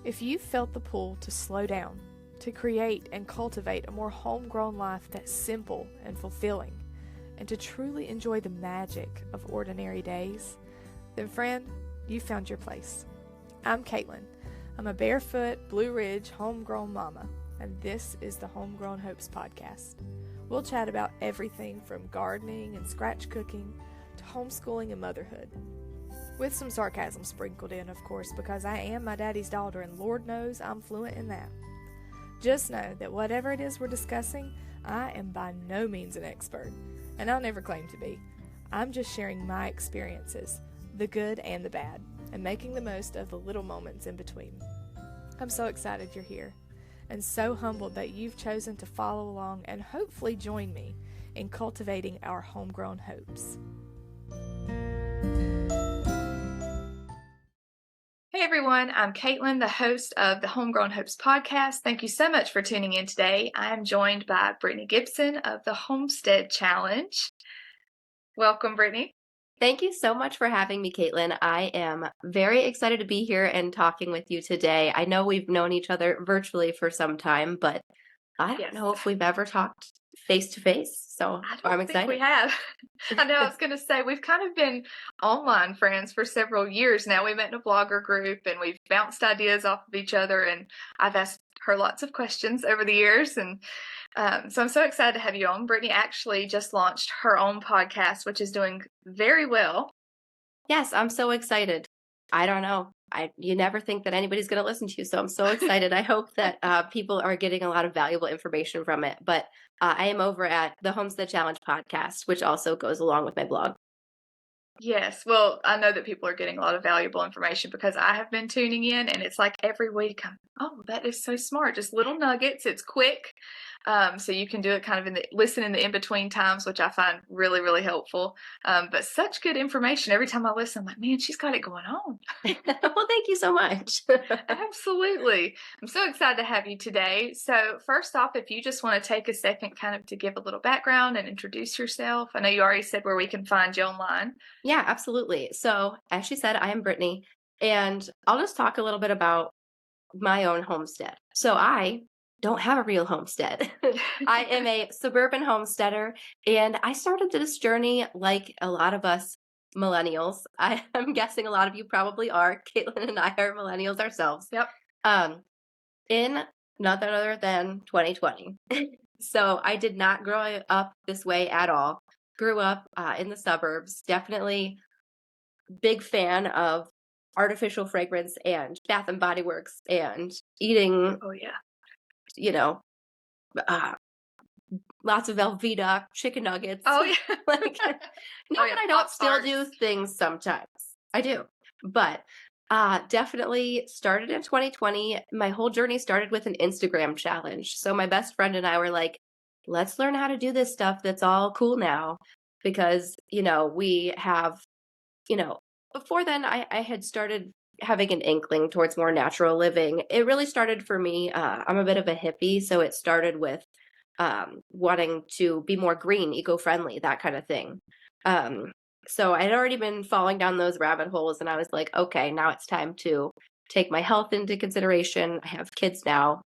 If you've felt the pull to slow down, to create and cultivate a more homegrown life that's simple and fulfilling, and to truly enjoy the magic of ordinary days, then friend, you found your place. I'm Caitlin. I'm a barefoot, Blue Ridge, homegrown mama, and this is the Homegrown Hopes podcast. We'll chat about everything from gardening and scratch cooking to homeschooling and motherhood. With some sarcasm sprinkled in, of course, because I am my daddy's daughter and Lord knows I'm fluent in that. Just know that whatever it is we're discussing, I am by no means an expert, and I'll never claim to be. I'm just sharing my experiences, the good and the bad, and making the most of the little moments in between. I'm so excited you're here, and so humbled that you've chosen to follow along and hopefully join me in cultivating our homegrown hopes. Hey everyone, I'm Caitlin, the host of the Homegrown Hopes podcast. Thank you so much for tuning in today. I am joined by Brittany Gibson of the Homestead Challenge. Welcome, Brittany. Thank you so much for having me, Caitlin. I am very excited to be here and talking with you today. I know we've known each other virtually for some time, but I don't know if we've ever talked face to face, so I'm excited. We have. I know, I was going to say, we've kind of been online friends for several years now. We met in a blogger group and we've bounced ideas off of each other, and I've asked her lots of questions over the years, and so I'm so excited to have you on. Brittany actually just launched her own podcast, which is doing very well. Yes, I'm so excited. I don't know. You never think that anybody's going to listen to you, so I'm so excited. I hope that people are getting a lot of valuable information from it. But I am over at the Homestead Challenge podcast, which also goes along with my blog. Yes. Well, I know that people are getting a lot of valuable information because I have been tuning in, and it's like every week, oh, that is so smart. Just little nuggets. It's quick. So you can do it kind of listen in the in-between times, which I find really, really helpful. But such good information. Every time I listen, I'm like, man, she's got it going on. Well, thank you so much. Absolutely. I'm so excited to have you today. So first off, if you just want to take a second kind of to give a little background and introduce yourself. I know you already said where we can find you online. Yeah, absolutely. So as she said, I am Brittany, and I'll just talk a little bit about my own homestead. So I don't have a real homestead. I am a suburban homesteader, and I started this journey like a lot of us millennials. I'm guessing a lot of you probably are. Caitlin and I are millennials ourselves. Yep. In nothing other than 2020. So I did not grow up this way at all. Grew up in the suburbs. Definitely big fan of artificial fragrance and Bath and Body Works and eating. Oh yeah. Lots of Velveeta chicken nuggets. Oh yeah. Not that I don't still do things sometimes. I do. But definitely started in 2020. My whole journey started with an Instagram challenge. So my best friend and I were like, let's learn how to do this stuff that's all cool now. Because, we have, before then I had started having an inkling towards more natural living. It really started for me. I'm a bit of a hippie, so it started with wanting to be more green, eco-friendly, that kind of thing. So I had already been falling down those rabbit holes, and I was like, okay, now it's time to take my health into consideration. I have kids now,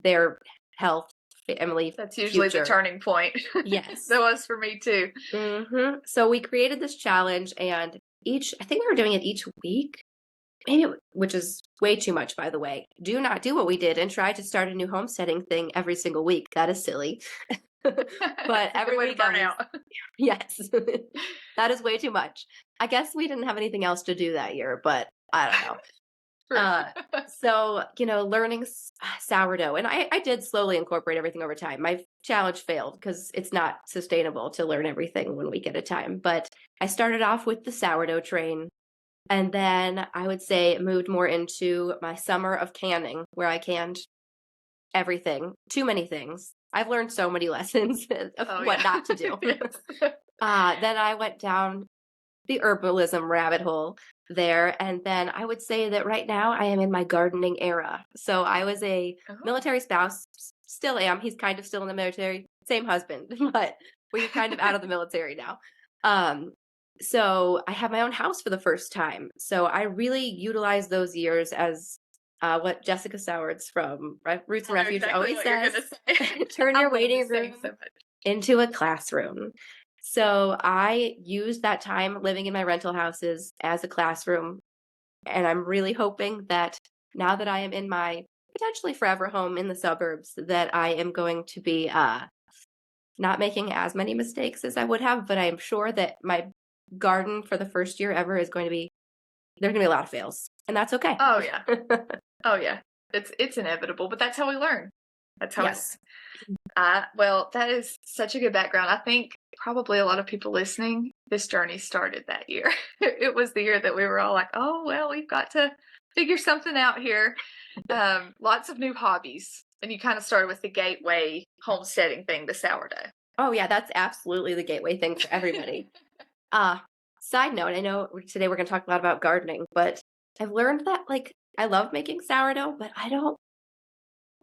their health, family. That's usually the turning point. Yes. That was for me too. Mm-hmm. So we created this challenge, and I think we were doing it each week. Which is way too much, by the way. Do not do what we did and try to start a new homesteading thing every single week. That is silly. But every week, yes, that is way too much. I guess we didn't have anything else to do that year, but I don't know. So, learning sourdough. And I did slowly incorporate everything over time. My challenge failed because it's not sustainable to learn everything 1 week at a time. But I started off with the sourdough train. And then I would say moved more into my summer of canning, where I canned everything, too many things. I've learned so many lessons of what not to do. Then I went down the herbalism rabbit hole there. And then I would say that right now I am in my gardening era. So I was a military spouse, still am. He's kind of still in the military, same husband, but we're kind of out of the military now. So I have my own house for the first time. So I really utilize those years as what Jessica Sowards from Roots and I know Refuge exactly always what you're says, gonna say. turn I your love waiting this saying room so much. into a classroom. So I used that time living in my rental houses as a classroom. And I'm really hoping that now that I am in my potentially forever home in the suburbs, that I am going to be not making as many mistakes as I would have. But I am sure that my garden for the first year ever is going to be, there's going to be a lot of fails. And that's okay. Oh yeah. Oh yeah. It's inevitable, but that's how we learn. That's how Yes. well, that is such a good background. I think probably a lot of people listening, this journey started that year. It was the year that we were all like, oh, well, we've got to figure something out here. Lots of new hobbies. And you kind of started with the gateway homesteading thing, the sourdough. Oh yeah, that's absolutely the gateway thing for everybody. Side note, I know today we're going to talk a lot about gardening, but I've learned that like I love making sourdough, but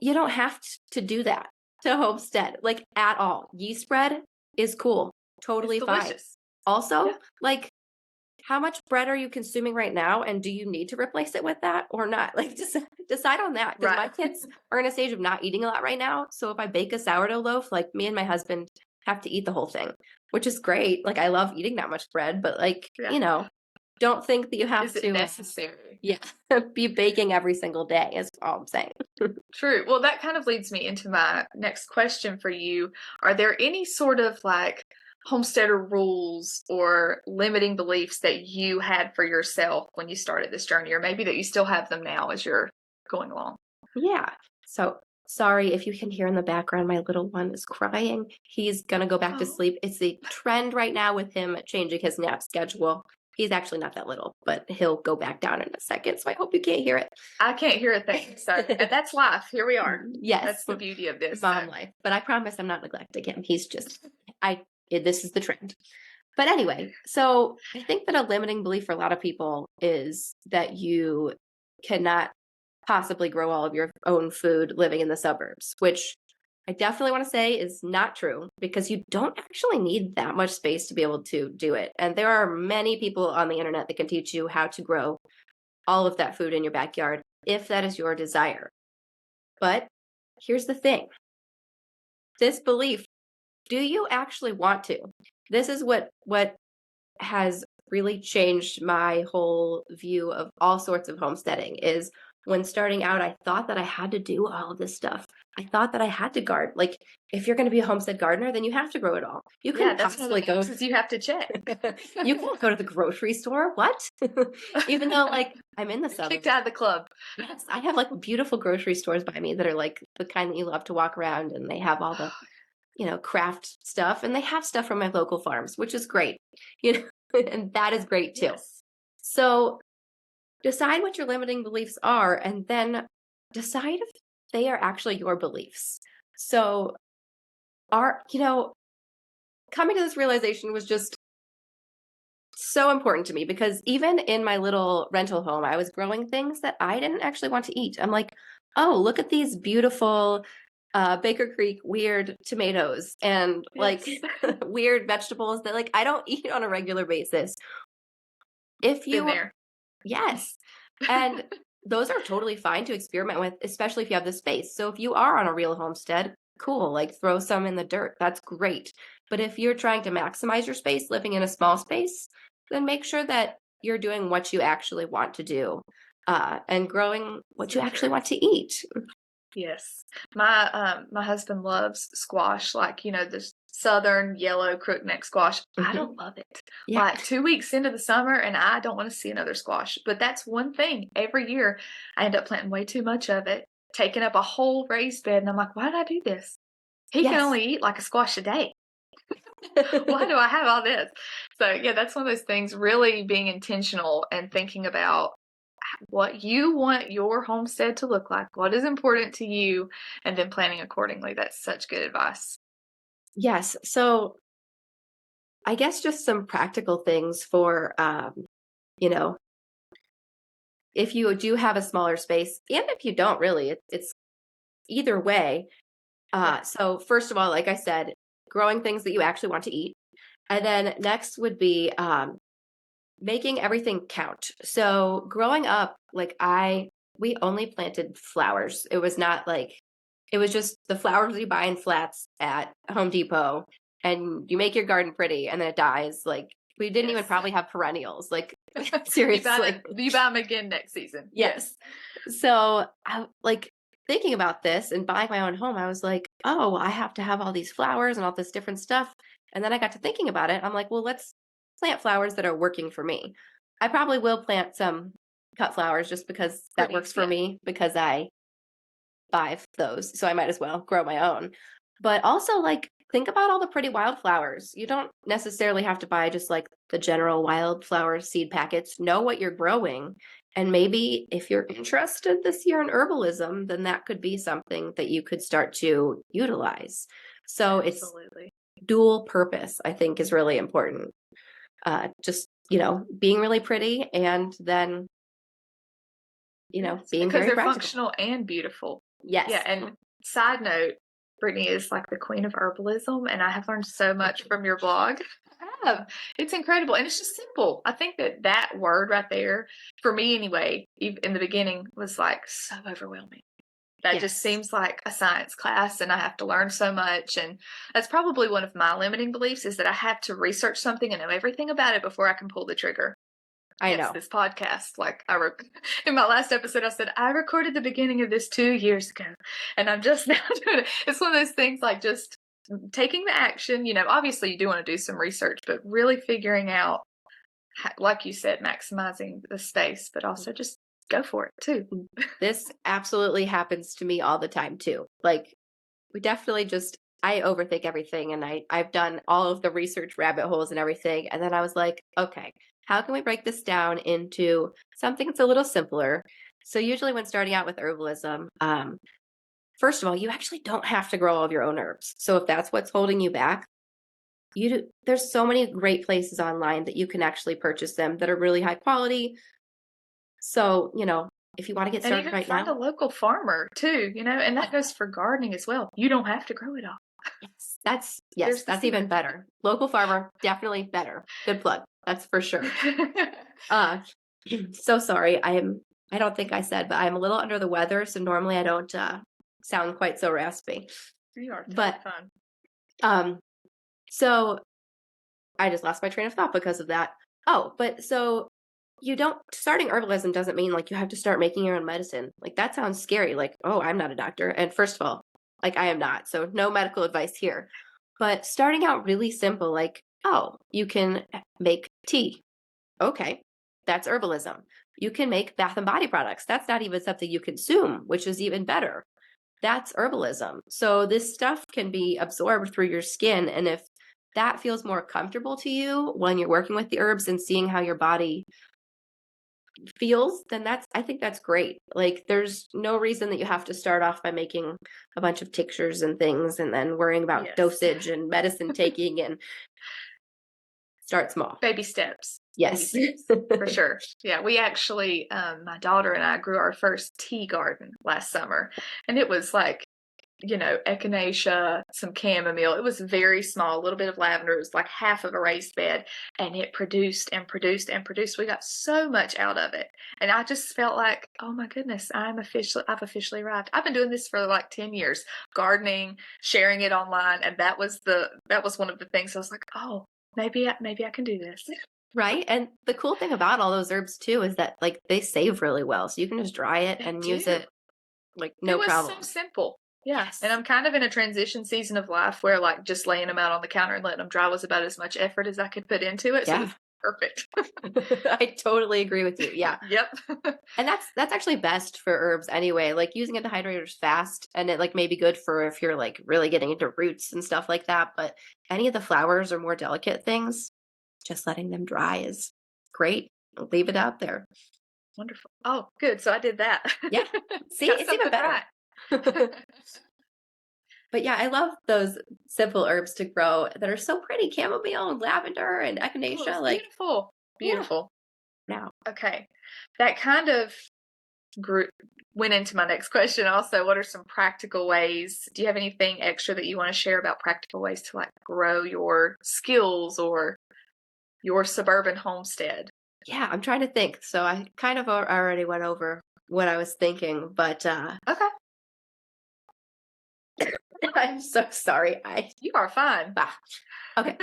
you don't have to do that to homestead like at all. Yeast bread is cool. Totally It's fine. delicious. Also, Yeah. like how much bread are you consuming right now and do you need to replace it with that or not? Like just decide on that because my Right. kids are in a stage of not eating a lot right now. So if I bake a sourdough loaf, like me and my husband have to eat the whole thing, which is great. Like I love eating that much bread, but like, Yeah. don't think that you have Is it to necessary? yeah, be baking every single day is all I'm saying. True. Well, that kind of leads me into my next question for you. Are there any sort of like homesteader rules or limiting beliefs that you had for yourself when you started this journey, or maybe that you still have them now as you're going along? Yeah. So sorry if you can hear in the background, my little one is crying. He's gonna go back to Oh, sleep. It's the trend right now with him changing his nap schedule. He's actually not that little, but he'll go back down in a second. So I hope you can't hear it. I can't hear a thing. So, and that's life. Here we are. Yes, That's the beauty of this. mom life. But I promise I'm not neglecting him. He's just this is the trend. But anyway, so I think that a limiting belief for a lot of people is that you cannot possibly grow all of your own food living in the suburbs, which I definitely want to say is not true because you don't actually need that much space to be able to do it. And there are many people on the internet that can teach you how to grow all of that food in your backyard if that is your desire. But here's the thing. This belief, do you actually want to? This is what has really changed my whole view of all sorts of homesteading is when starting out, I thought that I had to do all of this stuff. I thought that I had to garden. Like, if you're going to be a homestead gardener, then you have to grow it all. You couldn't That's one of possibly the go. boxes you have to check. You can't go to the grocery store. What? Even though, like, I'm in the suburbs. Kicked out of the club. Yes, I have like beautiful grocery stores by me that are like the kind that you love to walk around, and they have all the, craft stuff, and they have stuff from my local farms, which is great. And that is great too. Yes. So decide what your limiting beliefs are and then decide if they are actually your beliefs. So coming to this realization was just so important to me because even in my little rental home, I was growing things that I didn't actually want to eat. I'm like, oh, look at these beautiful Baker Creek weird tomatoes and like weird vegetables that like I don't eat on a regular basis. If you Been there. Yes. And those are totally fine to experiment with, especially if you have the space. So if you are on a real homestead, cool, like throw some in the dirt. That's great. But if you're trying to maximize your space living in a small space, then make sure that you're doing what you actually want to do and growing what you actually want to eat. Yes. My husband loves squash, like, the southern yellow crookneck squash. I don't love it. Yeah. Like 2 weeks into the summer and I don't want to see another squash. But that's one thing. Every year I end up planting way too much of it, taking up a whole raised bed. And I'm like, why did I do this? He can only eat like a squash a day. Why do I have all this? So yeah, that's one of those things, really being intentional and thinking about what you want your homestead to look like, what is important to you, and then planning accordingly. That's such good advice. Yes. So I guess just some practical things for, if you do have a smaller space, and if you don't really, it's either way. So first of all, like I said, growing things that you actually want to eat. And then next would be making everything count. So growing up, like I we only planted flowers. It was not like, it was just the flowers you buy in flats at Home Depot, and you make your garden pretty and then it dies. Like, we didn't even probably have perennials. Like, seriously. You buy them again next season. Yes. So I like thinking about this and buying my own home. I was like, oh, I have to have all these flowers and all this different stuff. And then I got to thinking about it. I'm like, well, let's plant flowers that are working for me. I probably will plant some cut flowers just because that works for me, because I buy those. So I might as well grow my own. But also, like, think about all the pretty wildflowers. You don't necessarily have to buy just like the general wildflower seed packets. Know what you're growing. And maybe if you're interested this year in herbalism, then that could be something that you could start to utilize. So Absolutely. It's dual purpose, I think, is really important. Just, being really pretty, and then, being because very they're practical. functional and beautiful. Yes. Yeah. And side note, Brittany is like the queen of herbalism, and I have learned so much from your blog. I have. It's incredible, and it's just simple. I think that word right there, for me anyway, even in the beginning, was like so overwhelming. That just seems like a science class, and I have to learn so much. And that's probably one of my limiting beliefs, is that I have to research something and know everything about it before I can pull the trigger. I know. This podcast, like in my last episode, I said, I recorded the beginning of this 2 years ago, and I'm just now doing it. It's one of those things, like just taking the action. Obviously you do want to do some research, but really figuring out, like you said, maximizing the space, but also just go for it too. This absolutely happens to me all the time too. Like, we definitely I overthink everything, and I've done all of the research rabbit holes and everything. And then I was like, okay, how can we break this down into something that's a little simpler? So usually when starting out with herbalism, first of all, you actually don't have to grow all of your own herbs. So if that's what's holding you back, there's so many great places online that you can actually purchase them that are really high quality. So, if you want to get started right now, find a local farmer too, and that goes for gardening as well. You don't have to grow it all. Yes, that's even better. Local farmer, definitely better. Good plug. That's for sure. So sorry. I don't think I said, but I'm a little under the weather. So normally I don't sound quite so raspy. You are totally but fine. So I just lost my train of thought because of that. Oh, but so starting herbalism doesn't mean like you have to start making your own medicine. Like, that sounds scary. Like, oh, I'm not a doctor. And first of all, like, I am not. So no medical advice here. But starting out really simple, like, oh, you can make tea. Okay, that's herbalism. You can make bath and body products. That's not even something you consume, which is even better. That's herbalism. So this stuff can be absorbed through your skin. And if that feels more comfortable to you when you're working with the herbs and seeing how your body feels, then I think that's great. Like, there's no reason that you have to start off by making a bunch of tinctures and things and then worrying about dosage and medicine taking, and start small. Baby steps. Yes. Baby steps, for sure. Yeah, we actually, my daughter and I grew our first tea garden last summer, and it was like, echinacea, some chamomile. It was very small, a little bit of lavender. It was like half of a raised bed, and it produced and produced and produced. We got so much out of it, and I just felt like, oh my goodness, I've officially arrived. I've been doing this for like 10 years, gardening, sharing it online, and that was one of the things I was like, oh, maybe I can do this. Right. And the cool thing about all those herbs too is that, like, they save really well, so you can just dry it and use it like no problem. It was so simple. Yeah. Yes. And I'm kind of in a transition season of life where, like, just laying them out on the counter and letting them dry was about as much effort as I could put into it. So it was perfect. I totally agree with you. Yeah. Yep. And that's actually best for herbs anyway. Like, using a dehydrator is fast, and it like may be good for if you're like really getting into roots and stuff like that. But any of the flowers or more delicate things, just letting them dry is great. Leave it out there. Wonderful. Oh, good. So I did that. Yeah. See, it's even better. But yeah, I love those simple herbs to grow that are so pretty. Chamomile and lavender and echinacea. Like, beautiful. Yeah. Now. Okay. That kind of went into my next question also. What are some practical ways? Do you have anything extra that you want to share about practical ways to, like, grow your skills or your suburban homestead? Yeah, I'm trying to think. So I kind of already went over what I was thinking, but Okay. I'm so sorry. You are fine. Okay.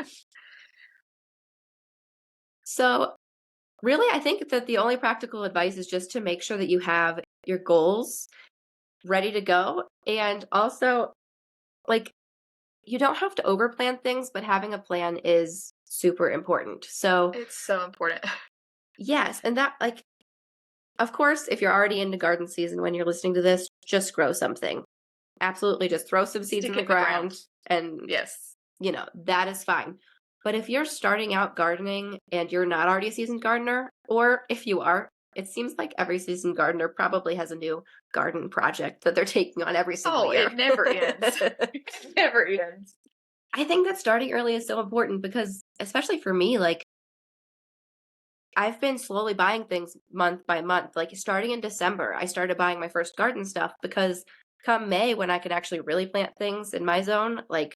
So really, I think that the only practical advice is just to make sure that you have your goals ready to go. And also, like, you don't have to overplan things, but having a plan is super important. So, It's so important. yes. And that, like, of course, if you're already into garden season when you're listening to this, just grow something. Absolutely. Just throw some seeds Stick in it the ground and, Yes. that is fine. But if you're starting out gardening and you're not already a seasoned gardener, or if you are, it seems like every seasoned gardener probably has a new garden project that they're taking on every single year. It never ends. It never ends. I think that starting early is so important because, especially for me, like, I've been slowly buying things month by month. Like, starting in December, I started buying my first garden stuff because come May, when I can actually really plant things in my zone, like,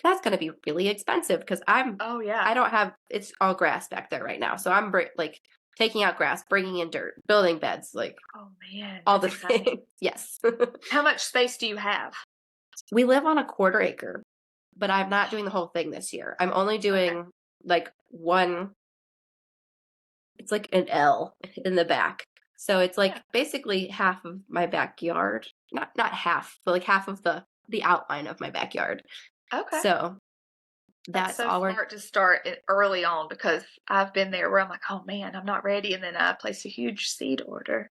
that's going to be really expensive because Oh yeah. I don't have, it's all grass back there right now. So I'm like taking out grass, bringing in dirt, building beds, like Oh man. all the That's exciting. things. Yes. How much space do you have? We live on a 1/4 acre, but I'm not doing the whole thing this year. I'm only doing like one, it's like an L in the back. So it's like basically half of my backyard. Not half, but like half of the outline of my backyard. Okay. So That's that's so all we're smart to start it early on because I've been there where I'm like, oh man, I'm not ready, and then I place a huge seed order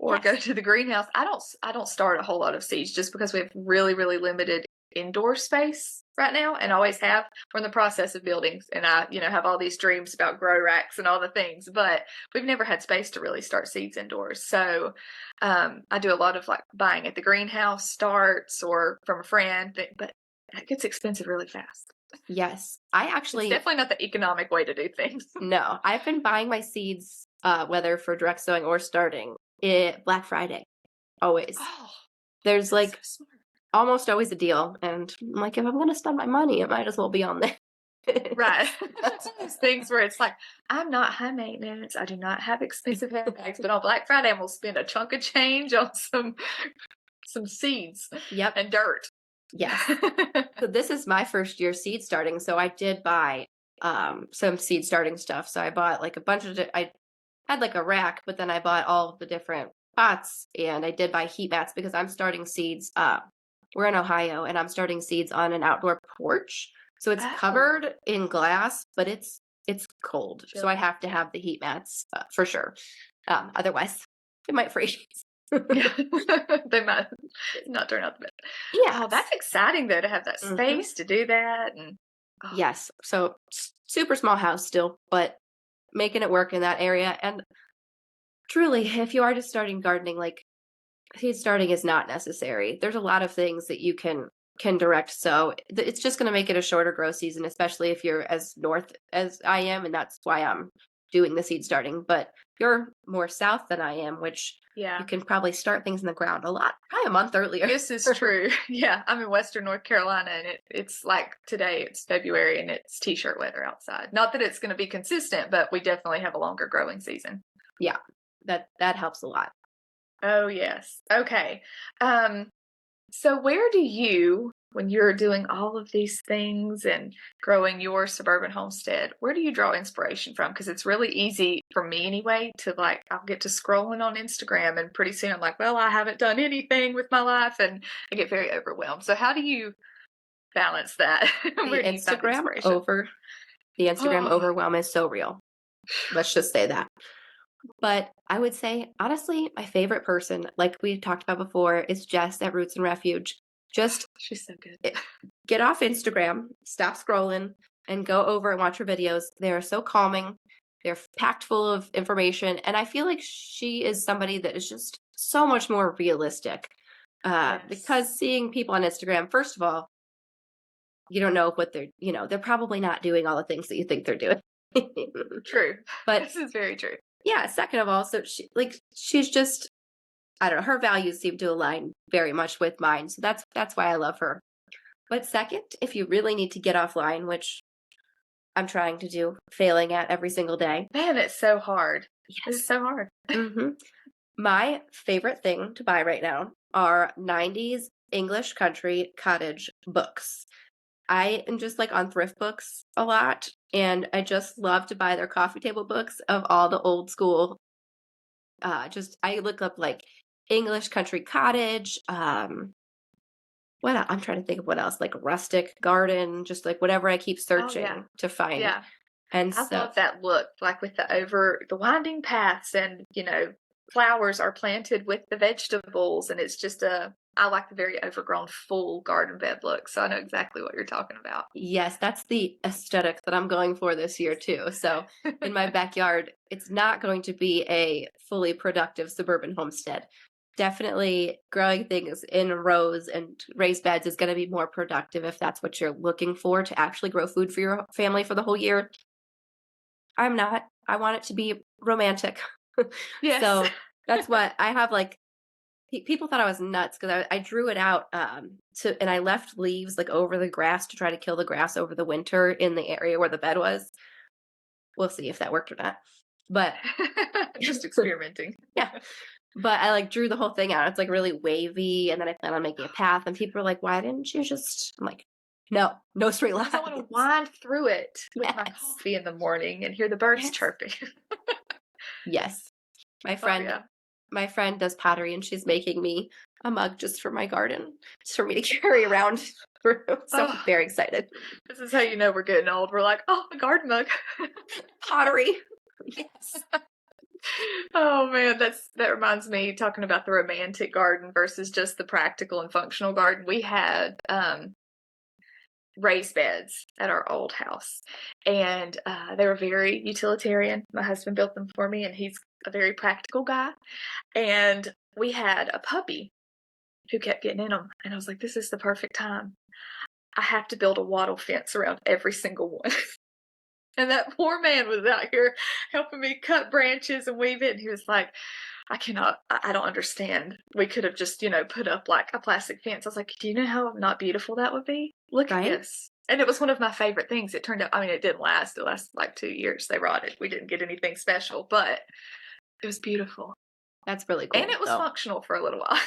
or go Yes. to the greenhouse. I don't start a whole lot of seeds just because we have really, really limited indoor space right now and always have. We're in the process of building, and I, have all these dreams about grow racks and all the things, but we've never had space to really start seeds indoors. So I do a lot of like buying at the greenhouse starts or from a friend, but that gets expensive really fast. Yes. I It's actually, definitely not the economic way to do things. no, I've been buying my seeds, whether for direct sowing or starting, Black Friday. Always. Oh, There's that's like so smart. almost always a deal. And I'm like, if I'm going to spend my money, it might as well be on there. Right. It's one of those things where it's like, I'm not high maintenance. I do not have expensive handbags, but on Black Friday, I'm going to spend a chunk of change on some seeds Yep. and dirt. Yes. So this is my first year seed starting. So I did buy some seed starting stuff. So I bought like a bunch of, I had like a rack, but then I bought all of the different pots, and I did buy heat mats because I'm starting seeds. We're in Ohio, and I'm starting seeds on an outdoor porch. So it's Oh. covered in glass, but it's cold. So I Chilly. have to have the heat mats for sure. Otherwise, it might freeze. They might not turn out the best. Yeah. Oh, that's exciting though to have that space to do that. And Yes. So super small house still, but making it work in that area. And truly, if you are just starting gardening, like, seed starting is not necessary. There's a lot of things that you can direct. So it's just going to make it a shorter grow season, especially if you're as north as I am, and that's why I'm doing the seed starting. But you're more south than I am, which you can probably start things in the ground probably a month earlier. This is true. Yeah, I'm in Western North Carolina, and it's like today, it's February, and it's t-shirt weather outside. Not that it's going to be consistent, but we definitely have a longer growing season. Yeah, that helps a lot. Oh, yes. Okay. So where do you, when you're doing all of these things and growing your suburban homestead, where do you draw inspiration from? Because it's really easy for me anyway to like, I'll get to scrolling on Instagram and pretty soon I'm like, well, I haven't done anything with my life, and I get very overwhelmed. So how do you balance that? Where do you find inspiration? The Instagram overwhelm is so real. Let's just say that. But I would say, honestly, my favorite person, like we talked about before, is Jess at Roots and Refuge. Just She's so good. Get off Instagram, stop scrolling, and go over and watch her videos. They are so calming. They're packed full of information. And I feel like she is somebody that is just so much more realistic. Because seeing people on Instagram, first of all, you don't know what they're probably not doing all the things that you think they're doing. True. But this is very true. Yeah, second of all, so she's just, I don't know, her values seem to align very much with mine. So that's why I love her. But second, if you really need to get offline, which I'm trying to do, failing at every single day. Man, it's so hard. Yes. It's so hard. My favorite thing to buy right now are 90s English country cottage books. I am just like on thrift books a lot, and I just love to buy their coffee table books of all the old school. I look up like English country cottage. I'm trying to think of what else, like rustic garden, just like whatever I keep searching to find. Yeah. And I love that look, like with the winding paths, and flowers are planted with the vegetables, and it's just I like the very overgrown full garden bed look. So I know exactly what you're talking about. Yes, that's the aesthetic that I'm going for this year too. So in my backyard, it's not going to be a fully productive suburban homestead. Definitely growing things in rows and raised beds is going to be more productive if that's what you're looking for to actually grow food for your family for the whole year. I'm not. I want it to be romantic. Yes. So that's what I have. Like, people thought I was nuts because I drew it out and I left leaves like over the grass to try to kill the grass over the winter in the area where the bed was. We'll see if that worked or not. But just experimenting. Yeah. But I like drew the whole thing out. It's like really wavy, and then I plan on making a path, and people are like, "Why didn't you just?" I'm like, no straight lines. I want to wind through it with my coffee in the morning and hear the birds chirping. Yes. My friend does pottery, and she's making me a mug just for my garden, just for me to carry around through. So I'm very excited. This is how you know we're getting old. We're like, oh, a garden mug. Pottery. Yes. Oh man, that reminds me, talking about the romantic garden versus just the practical and functional garden. We had raised beds at our old house, and they were very utilitarian. My husband built them for me, and he's a very practical guy. And we had a puppy who kept getting in them, and I was like, this is the perfect time. I have to build a wattle fence around every single one. And that poor man was out here helping me cut branches and weave it. And he was like, I don't understand. We could have just, put up like a plastic fence. I was like, do you know how not beautiful that would be? Look at this. And it was one of my favorite things. It turned out, it didn't last. It lasted like 2 years. They rotted. We didn't get anything special, but it was beautiful. That's really cool. And it was functional for a little while.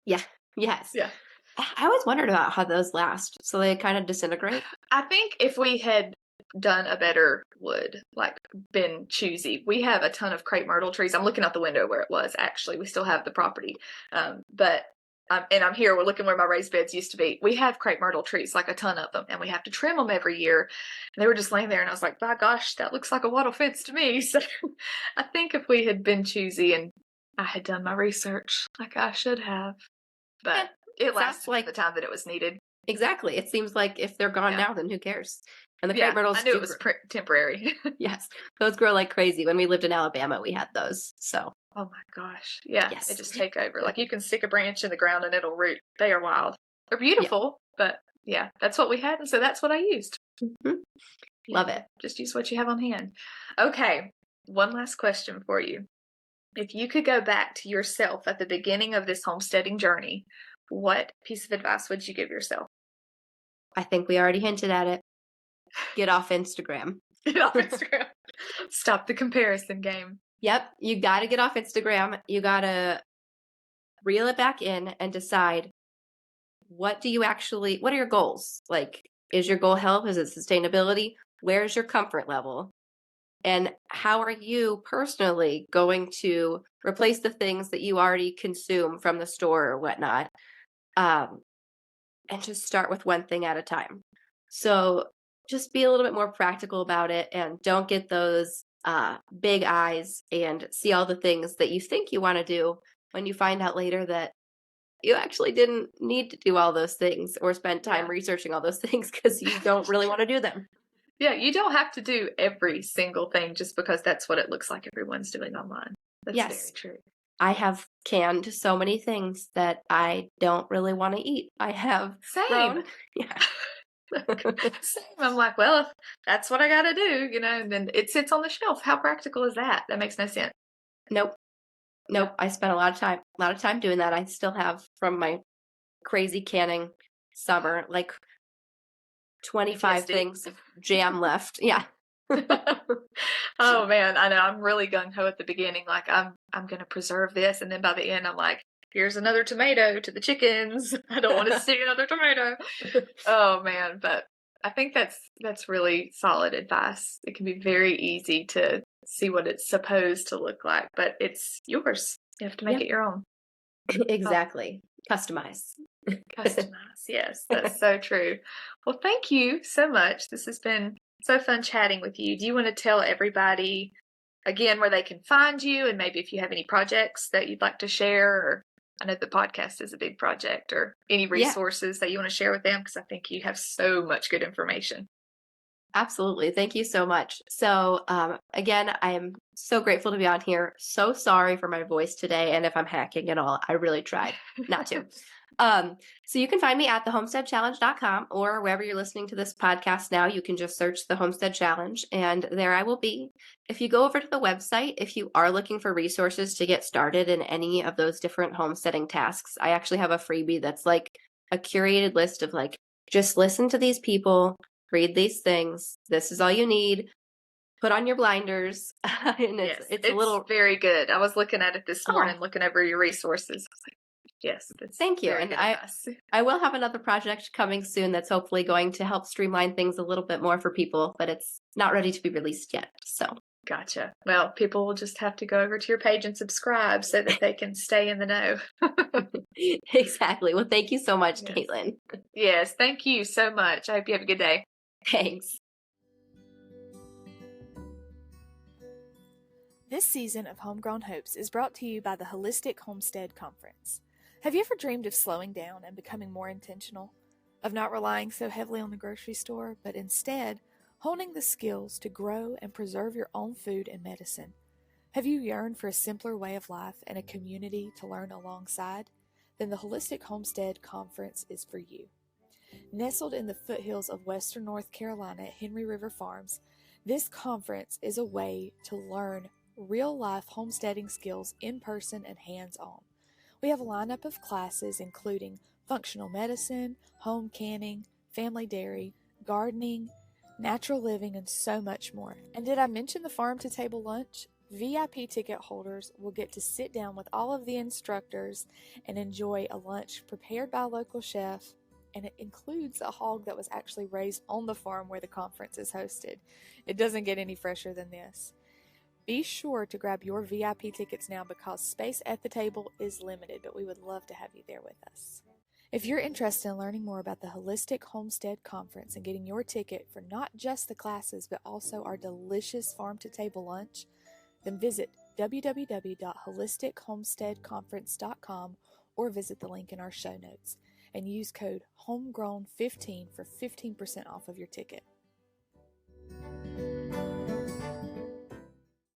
Yeah. Yes. Yeah. I always wondered about how those last. So they kind of disintegrate? I think if we had done a better wood, like been choosy. We have a ton of crepe myrtle trees. I'm looking out the window where it was, actually. We still have the property. But I'm here, we're looking where my raised beds used to be. We have crepe myrtle trees, like a ton of them, and we have to trim them every year. And they were just laying there, and I was like, by gosh, that looks like a wattle fence to me. So I think if we had been choosy and I had done my research like I should have, but it lasted like the time that it was needed. Exactly. It seems like if they're gone now, then who cares? And the crepe myrtles, I knew it was temporary. Yes. Those grow like crazy. When we lived in Alabama, we had those. So. Oh my gosh. Yeah. Yes. They just take over. Like you can stick a branch in the ground and it'll root. They are wild. They're beautiful, but yeah, that's what we had. And so that's what I used. Mm-hmm. Love it. Just use what you have on hand. Okay. One last question for you. If you could go back to yourself at the beginning of this homesteading journey, what piece of advice would you give yourself? I think we already hinted at it. Get off Instagram. Get off Instagram. Stop the comparison game. Yep. You got to get off Instagram. You got to reel it back in and decide, what are your goals? Like, is your goal health? Is it sustainability? Where's your comfort level? And how are you personally going to replace the things that you already consume from the store or whatnot? And just start with one thing at a time. So just be a little bit more practical about it, and don't get those big eyes and see all the things that you think you want to do when you find out later that you actually didn't need to do all those things or spend time researching all those things because you don't really want to do them. Yeah, you don't have to do every single thing just because that's what it looks like everyone's doing online. That's very true. I have canned so many things that I don't really want to eat. I have Same. Yeah. Same. I'm like, well, if that's what I got to do, and then it sits on the shelf. How practical is that? That makes no sense. Nope. I spent a lot of time doing that. I still have from my crazy canning summer, like 25 things of jam left. Yeah. Oh man, I know. I'm really gung ho at the beginning. Like I'm gonna preserve this, and then by the end, I'm like, here's another tomato to the chickens. I don't want to see another tomato. Oh man, but I think that's really solid advice. It can be very easy to see what it's supposed to look like, but it's yours. You have to make Yep. it your own. Exactly. Customize. Customize. Yes, that's so true. Well, thank you so much. This has been so fun chatting with you. Do you want to tell everybody again where they can find you, and maybe if you have any projects that you'd like to share? Or I know the podcast is a big project, or any resources that you want to share with them, because I think you have so much good information. Absolutely. Thank you so much. So, again, I am so grateful to be on here. So sorry for my voice today. And if I'm hacking at all, I really tried not to. So you can find me at thehomesteadchallenge.com, or wherever you're listening to this podcast now, you can just search the Homestead Challenge, and there I will be. If you go over to the website, if you are looking for resources to get started in any of those different homesteading tasks, I actually have a freebie that's like a curated list of like, just listen to these people, read these things. This is all you need. Put on your blinders. And it's a little very good. I was looking at it this morning, looking over your resources. I was like, yes, that's thank you. And I will have another project coming soon that's hopefully going to help streamline things a little bit more for people, but it's not ready to be released yet. So gotcha. Well, people will just have to go over to your page and subscribe so that they can stay in the know. Exactly. Well, thank you so much, yes. Caitlin. Yes, thank you so much. I hope you have a good day. Thanks. This season of Homegrown Hopes is brought to you by the Holistic Homestead Conference. Have you ever dreamed of slowing down and becoming more intentional? Of not relying so heavily on the grocery store, but instead honing the skills to grow and preserve your own food and medicine? Have you yearned for a simpler way of life and a community to learn alongside? Then the Holistic Homestead Conference is for you. Nestled in the foothills of western North Carolina at Henry River Farms, this conference is a way to learn real-life homesteading skills in person and hands-on. We have a lineup of classes including functional medicine, home canning, family dairy, gardening, natural living, and so much more. And did I mention the farm-to-table lunch? VIP ticket holders will get to sit down with all of the instructors and enjoy a lunch prepared by a local chef, and it includes a hog that was actually raised on the farm where the conference is hosted. It doesn't get any fresher than this. Be sure to grab your VIP tickets now because space at the table is limited, but we would love to have you there with us. If you're interested in learning more about the Holistic Homestead Conference and getting your ticket for not just the classes but also our delicious farm-to-table lunch, then visit www.holistichomesteadconference.com or visit the link in our show notes and use code HOMEGROWN15 for 15% off of your ticket.